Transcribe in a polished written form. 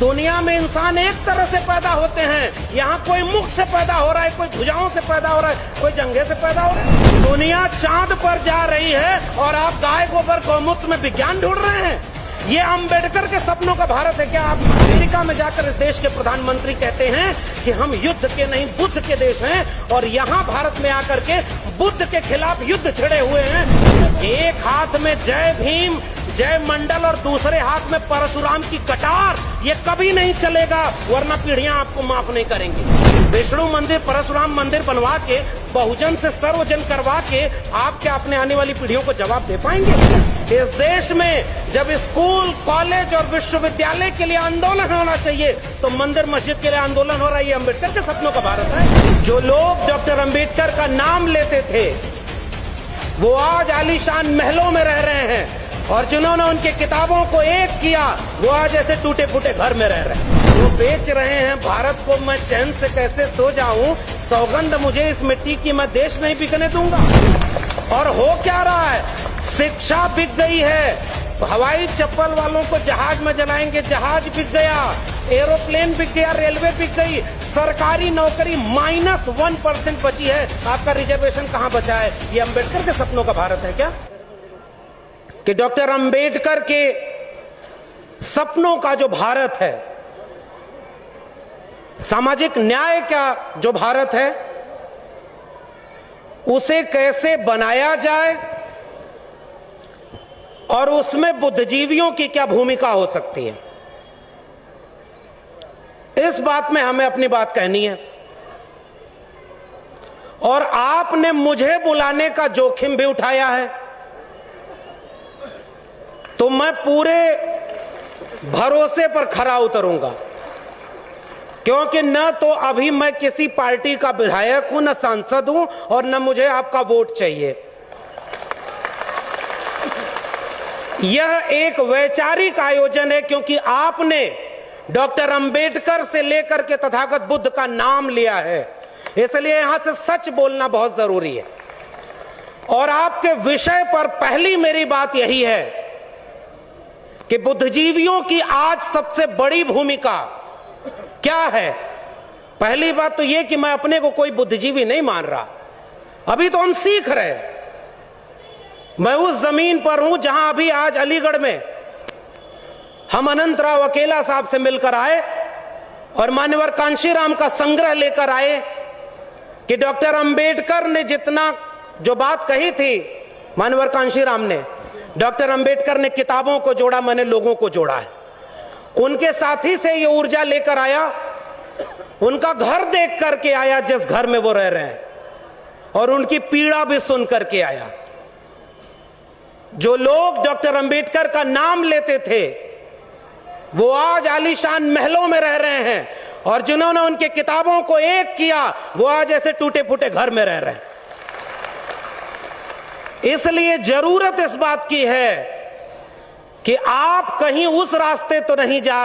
दुनिया में इंसान एक तरह से पैदा होते हैं, यहाँ कोई मुख से पैदा हो रहा है, कोई भुजाओं से पैदा हो रहा है, कोई जंघे से पैदा हो रहा है। दुनिया चांद पर जा रही है और आप गाय गोबर गौमूत्र में विज्ञान ढूंढ रहे हैं। ये अंबेडकर के सपनों का भारत है क्या? आप अमेरिका में जाकर इस देश के प्रधानमंत्री कहते हैं कि हम युद्ध के नहीं बुद्ध के देश हैं, और यहाँ भारत में आकर के बुद्ध के खिलाफ युद्ध छिड़े हुए हैं। एक हाथ में जय भीम जय मंडल और दूसरे हाथ में परशुराम की कटार, ये कभी नहीं चलेगा, वरना पीढ़ियां आपको माफ नहीं करेंगी। विष्णु मंदिर परशुराम मंदिर बनवा के बहुजन से सर्वजन करवा के आप क्या अपने आने वाली पीढ़ियों को जवाब दे पाएंगे? इस देश में जब स्कूल कॉलेज और विश्वविद्यालय के लिए आंदोलन होना चाहिए तो मंदिर मस्जिद के लिए आंदोलन हो रहा है। ये अम्बेडकर के सपनों का भारत है। जो लोग डॉक्टर अम्बेडकर का नाम लेते थे वो आज आलीशान महलों में रह रहे हैं, और जिन्होंने उनकी किताबों को एक किया वो आज ऐसे टूटे फूटे घर में रह रहे हैं। वो बेच रहे हैं भारत को, मैं चैन से कैसे सो जाऊं, सौगंध मुझे इस मिट्टी की, मैं देश नहीं बिकने दूंगा। और हो क्या रहा है? शिक्षा बिक गई है। हवाई चप्पल वालों को जहाज में जलाएंगे, जहाज बिक गया, एरोप्लेन बिक गया, रेलवे बिक गई, सरकारी नौकरी -1% बची है। आपका रिजर्वेशन कहां बचा है? ये अम्बेडकर के सपनों का भारत है क्या? कि डॉक्टर अंबेडकर के सपनों का जो भारत है, सामाजिक न्याय का जो भारत है, उसे कैसे बनाया जाए और उसमें बुद्धिजीवियों की क्या भूमिका हो सकती है, इस बात में हमें अपनी बात कहनी है। और आपने मुझे बुलाने का जोखिम भी उठाया है, तो मैं पूरे भरोसे पर खरा उतरूंगा, क्योंकि न तो अभी मैं किसी पार्टी का विधायक हूं, न सांसद हूं, और न मुझे आपका वोट चाहिए। यह एक वैचारिक आयोजन है, क्योंकि आपने डॉक्टर अंबेडकर से लेकर के तथागत बुद्ध का नाम लिया है, इसलिए यहां से सच बोलना बहुत जरूरी है। और आपके विषय पर पहली मेरी बात यही है कि बुद्धिजीवियों की आज सबसे बड़ी भूमिका क्या है। पहली बात तो यह कि मैं अपने को कोई बुद्धिजीवी नहीं मान रहा, अभी तो हम सीख रहे हैं। मैं उस जमीन पर हूं जहां अभी आज अलीगढ़ में हम अनंतराव अकेला साहब से मिलकर आए और मान्यवर कांशीराम का संग्रह लेकर आए कि डॉक्टर अंबेडकर ने जितना जो बात कही थी, मान्यवर कांशीराम ने, डॉक्टर अंबेडकर ने किताबों को जोड़ा, मैंने लोगों को जोड़ा है। उनके साथी से ये ऊर्जा लेकर आया, उनका घर देख करके आया जिस घर में वो रह रहे हैं, और उनकी पीड़ा भी सुन करके आया। जो लोग डॉक्टर अंबेडकर का नाम लेते थे वो आज आलीशान महलों में रह रहे हैं, और जिन्होंने उनके किताबों को एक किया वो आज ऐसे टूटे फूटे घर में रह रहे हैं। इसलिए जरूरत इस बात की है कि आप कहीं उस रास्ते तो नहीं जा